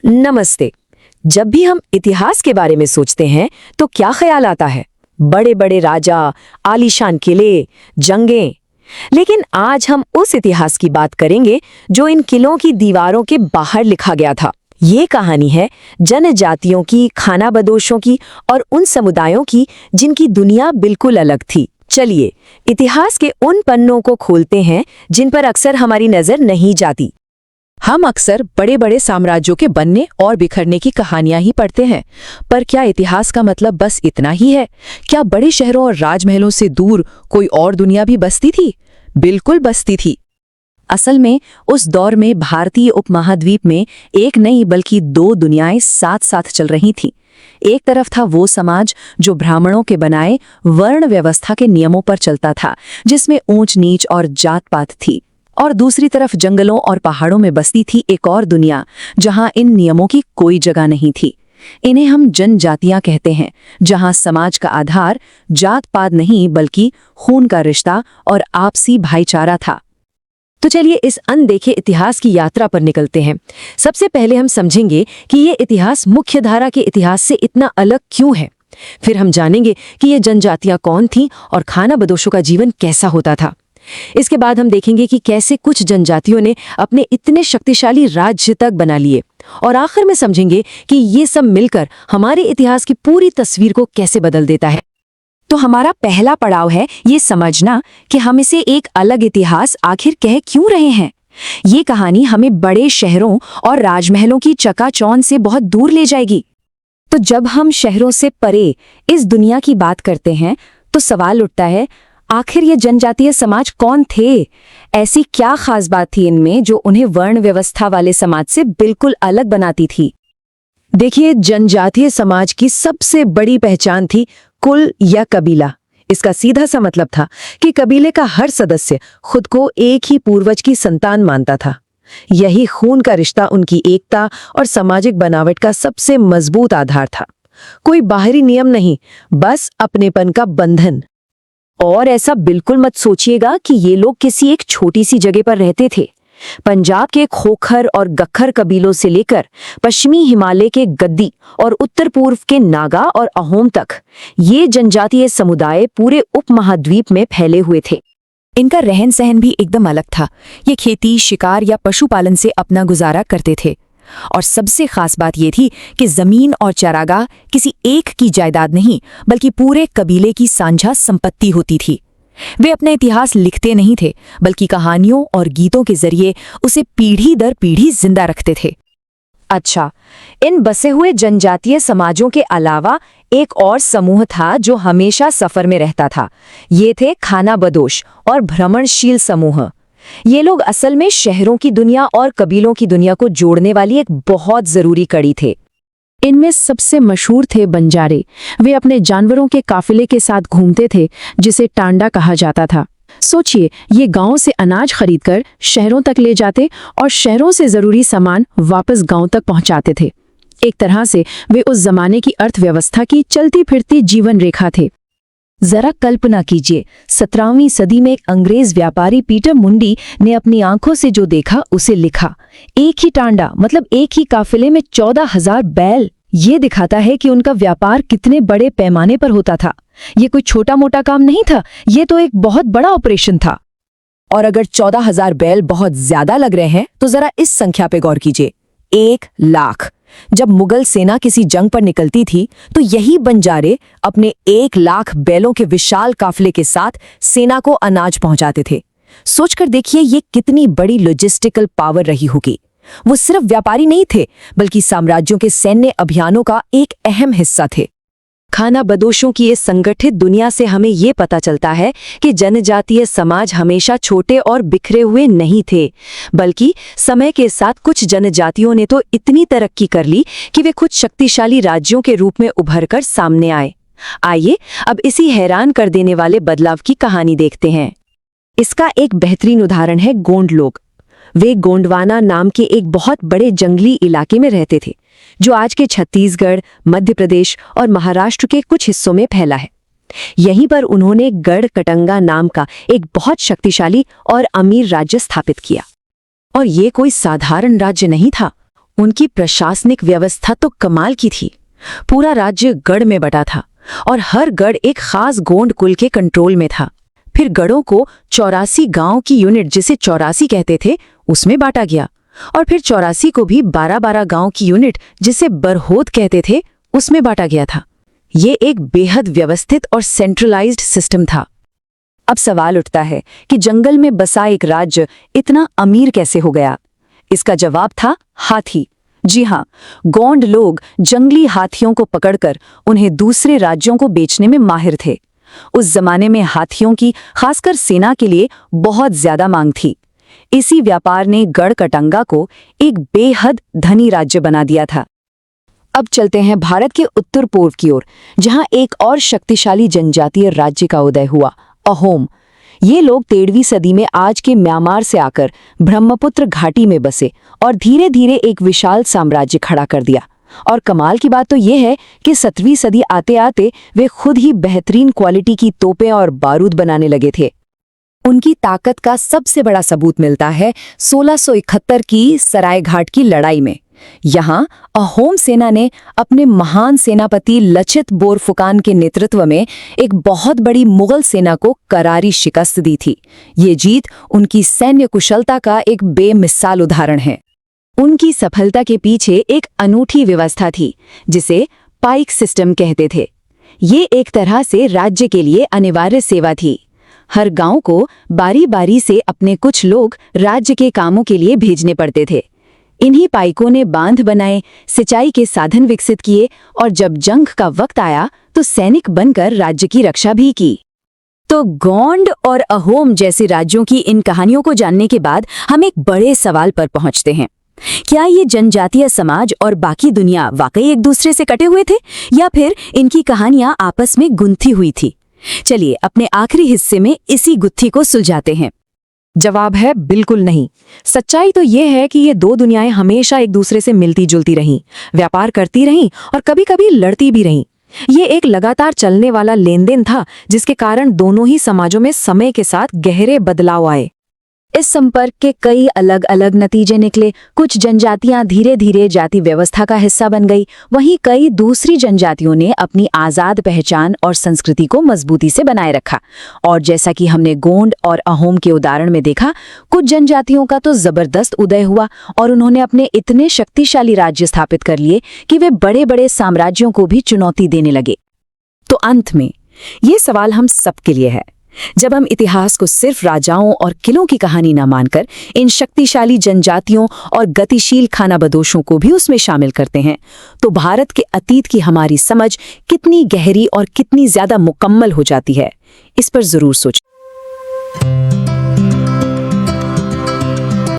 नमस्ते। जब भी हम इतिहास के बारे में सोचते हैं तो क्या ख्याल आता है? बड़े बड़े राजा, आलीशान किले, जंगें। लेकिन आज हम उस इतिहास की बात करेंगे जो इन किलों की दीवारों के बाहर लिखा गया था। ये कहानी है जनजातियों की, खानाबदोशों की और उन समुदायों की जिनकी दुनिया बिल्कुल अलग थी। चलिए इतिहास के उन पन्नों को खोलते हैं जिन पर अक्सर हमारी नजर नहीं जाती। हम अक्सर बड़े बड़े साम्राज्यों के बनने और बिखरने की कहानियां ही पढ़ते हैं, पर क्या इतिहास का मतलब बस इतना ही है? क्या बड़े शहरों और राजमहलों से दूर कोई और दुनिया भी बसती थी? बिल्कुल बसती थी। असल में उस दौर में भारतीय उपमहाद्वीप में एक नहीं बल्कि दो दुनियाएं साथ साथ चल रही थीं। एक तरफ था वो समाज जो ब्राह्मणों के बनाए वर्ण व्यवस्था के नियमों पर चलता था, जिसमें ऊंच नीच और जात पात थी, और दूसरी तरफ जंगलों और पहाड़ों में बसती थी एक और दुनिया जहां इन नियमों की कोई जगह नहीं थी। इन्हें हम जनजातियां कहते हैं, जहां समाज का आधार जात पात नहीं बल्कि खून का रिश्ता और आपसी भाईचारा था। तो चलिए इस अनदेखे इतिहास की यात्रा पर निकलते हैं। सबसे पहले हम समझेंगे कि ये इतिहास मुख्यधारा के इतिहास से इतना अलग क्यों है। फिर हम जानेंगे कि ये जनजातियां कौन थीं और खानाबदोशों का जीवन कैसा होता था। इसके बाद हम देखेंगे कि कैसे कुछ जनजातियों ने अपने इतने शक्तिशाली राज्य तक बना लिए, और आखिर में समझेंगे कि ये सब मिलकर हमारे इतिहास की पूरी तस्वीर को कैसे बदल देता है। तो हमारा पहला पड़ाव है ये समझना कि हम इसे एक अलग इतिहास आखिर कह क्यों रहे हैं। ये कहानी हमें बड़े शहरों और राजमहलों की चकाचौंध से बहुत दूर ले जाएगी। तो जब हम शहरों से परे इस दुनिया की बात करते हैं तो सवाल उठता है, आखिर ये जनजातीय समाज कौन थे? ऐसी क्या खास बात थी इनमें जो उन्हें वर्ण व्यवस्था वाले समाज से बिल्कुल अलग बनाती थी? देखिए, जनजातीय समाज की सबसे बड़ी पहचान थी कुल या कबीला। इसका सीधा सा मतलब था कि कबीले का हर सदस्य खुद को एक ही पूर्वज की संतान मानता था। यही खून का रिश्ता उनकी एकता और सामाजिक बनावट का सबसे मजबूत आधार था। कोई बाहरी नियम नहीं, बस अपनेपन का बंधन। और ऐसा बिल्कुल मत सोचिएगा कि ये लोग किसी एक छोटी सी जगह पर रहते थे। पंजाब के खोखर और गक्खर कबीलों से लेकर पश्चिमी हिमालय के गद्दी और उत्तर पूर्व के नागा और अहोम तक ये जनजातीय समुदाय पूरे उपमहाद्वीप में फैले हुए थे। इनका रहन सहन भी एकदम अलग था। ये खेती, शिकार या पशुपालन से अपना गुजारा करते थे। और सबसे खास बात ये थी कि जमीन और चारागाह किसी एक की जायदाद नहीं बल्कि पूरे कबीले की साझा संपत्ति होती थी। वे अपना इतिहास लिखते नहीं थे बल्कि कहानियों और गीतों के जरिए उसे पीढ़ी दर पीढ़ी जिंदा रखते थे। अच्छा, इन बसे हुए जनजातीय समाजों के अलावा एक और समूह था जो हमेशा सफर में रहता था। ये थे खानाबदोश और भ्रमणशील समूह। ये लोग असल में शहरों की दुनिया और कबीलों की दुनिया को जोड़ने वाली एक बहुत जरूरी कड़ी थे। इनमें सबसे मशहूर थे बंजारे। वे अपने जानवरों के काफिले के साथ घूमते थे, जिसे टांडा कहा जाता था। सोचिए, ये गांव से अनाज खरीदकर शहरों तक ले जाते और शहरों से जरूरी सामान वापस गांव तक पहुंचाते थे। एक तरह से वे उस जमाने की अर्थव्यवस्था की चलती फिरती जीवन रेखा थे। जरा कल्पना कीजिए, 17वीं सदी में एक अंग्रेज व्यापारी पीटर मुंडी ने अपनी आंखों से जो देखा उसे लिखा। एक ही टांडा मतलब एक ही काफिले में 14,000 बैल। ये दिखाता है कि उनका व्यापार कितने बड़े पैमाने पर होता था। ये कोई छोटा मोटा काम नहीं था, ये तो एक बहुत बड़ा ऑपरेशन था। और अगर 14,000 बैल बहुत ज्यादा लग रहे हैं तो जरा इस संख्या पे गौर कीजिए, 1 लाख। जब मुगल सेना किसी जंग पर निकलती थी तो यही बंजारे अपने 1 लाख बैलों के विशाल काफिले के साथ सेना को अनाज पहुंचाते थे। सोचकर देखिए ये कितनी बड़ी लॉजिस्टिकल पावर रही होगी। वो सिर्फ व्यापारी नहीं थे बल्कि साम्राज्यों के सैन्य अभियानों का एक अहम हिस्सा थे। खानाबदोशों की इस संगठित दुनिया से हमें ये पता चलता है कि जनजातीय समाज हमेशा छोटे और बिखरे हुए नहीं थे, बल्कि समय के साथ कुछ जनजातियों ने तो इतनी तरक्की कर ली कि वे कुछ शक्तिशाली राज्यों के रूप में उभरकर सामने आए। आइए अब इसी हैरान कर देने वाले बदलाव की कहानी देखते हैं। इसका एक बेहतरीन उदाहरण है गोंड लोग। वे गोंडवाना नाम के एक बहुत बड़े जंगली इलाके में रहते थे, जो आज के छत्तीसगढ़, मध्य प्रदेश और महाराष्ट्र के कुछ हिस्सों में फैला है। यहीं पर उन्होंने गढ़ कटंगा नाम का एक बहुत शक्तिशाली और अमीर राज्य स्थापित किया। और ये कोई साधारण राज्य नहीं था। उनकी प्रशासनिक व्यवस्था तो कमाल की थी। पूरा राज्य गढ़ में बटा था और हर गढ़ एक खास गोंड कुल के कंट्रोल में था। फिर गढ़ों को 84 गांव की यूनिट, जिसे 84 कहते थे, उसमें बांटा गया और फिर 84 को भी 12-12 गांव की यूनिट, जिसे बरहोद कहते थे, उसमें बांटा गया था। ये एक बेहद व्यवस्थित और सेंट्रलाइज्ड सिस्टम था। अब सवाल उठता है कि जंगल में बसा एक राज्य इतना अमीर कैसे हो गया? इसका जवाब था हाथी। जी हाँ, गोंड लोग जंगली हाथियों को पकड़कर उन्हें दूसरे राज्यों को बेचने में माहिर थे। उस जमाने में हाथियों की, खासकर सेना के लिए, बहुत ज्यादा मांग थी। इसी व्यापार ने गढ़कटंगा को एक बेहद धनी राज्य बना दिया था। अब चलते हैं भारत के उत्तर पूर्व की ओर, जहां एक और शक्तिशाली जनजातीय राज्य का उदय हुआ, अहोम। ये लोग 13वीं सदी में आज के म्यांमार से आकर ब्रह्मपुत्र घाटी में बसे और धीरे धीरे एक विशाल साम्राज्य खड़ा कर दिया। और कमाल की बात तो ये है कि 7वीं सदी आते आते वे खुद ही बेहतरीन क्वालिटी की तोपें और बारूद बनाने लगे थे। उनकी ताकत का सबसे बड़ा सबूत मिलता है 1671 की सरायघाट की लड़ाई में। यहाँ अहोम सेना ने अपने महान सेनापति लचित बोरफुकान के नेतृत्व में एक बहुत बड़ी मुगल सेना को करारी शिकस्त दी थी। ये जीत उनकी सैन्य कुशलता का एक बेमिसाल उदाहरण है। उनकी सफलता के पीछे एक अनूठी व्यवस्था थी, जिसे पाइक सिस्टम कहते थे। ये एक तरह से राज्य के लिए अनिवार्य सेवा थी। हर गांव को बारी बारी से अपने कुछ लोग राज्य के कामों के लिए भेजने पड़ते थे। इन्हीं पाइकों ने बांध बनाए, सिंचाई के साधन विकसित किए और जब जंग का वक्त आया तो सैनिक बनकर राज्य की रक्षा भी की। तो गोंड और अहोम जैसे राज्यों की इन कहानियों को जानने के बाद हम एक बड़े सवाल पर पहुंचते हैं। क्या ये जनजातीय समाज और बाकी दुनिया वाकई एक दूसरे से कटे हुए थे, या फिर इनकी कहानियां आपस में गुंथी हुई थी? चलिए अपने आखिरी हिस्से में इसी गुत्थी को सुलझाते हैं। जवाब है बिल्कुल नहीं। सच्चाई तो ये है कि ये दो दुनियाएं हमेशा एक दूसरे से मिलती जुलती रहीं, व्यापार करती रहीं और कभी-कभी लड़ती भी रहीं। ये एक लगातार चलने वाला लेनदेन था, जिसके कारण दोनों ही समाजों में समय के साथ गहरे बदलाव आए। इस संपर्क के कई अलग अलग नतीजे निकले। कुछ जनजातियां धीरे धीरे जाति व्यवस्था का हिस्सा बन गई, वहीं कई दूसरी जनजातियों ने अपनी आज़ाद पहचान और संस्कृति को मजबूती से बनाए रखा। और जैसा कि हमने गोंड और अहोम के उदाहरण में देखा, कुछ जनजातियों का तो जबरदस्त उदय हुआ और उन्होंने अपने इतने शक्तिशाली राज्य स्थापित कर लिए कि वे बड़े बड़े साम्राज्यों को भी चुनौती देने लगे। तो अंत में ये सवाल हम सबके लिए है, जब हम इतिहास को सिर्फ राजाओं और किलों की कहानी न मानकर इन शक्तिशाली जनजातियों और गतिशील खानाबदोशों को भी उसमें शामिल करते हैं, तो भारत के अतीत की हमारी समझ कितनी गहरी और कितनी ज्यादा मुकम्मल हो जाती है, इस पर जरूर सोचें।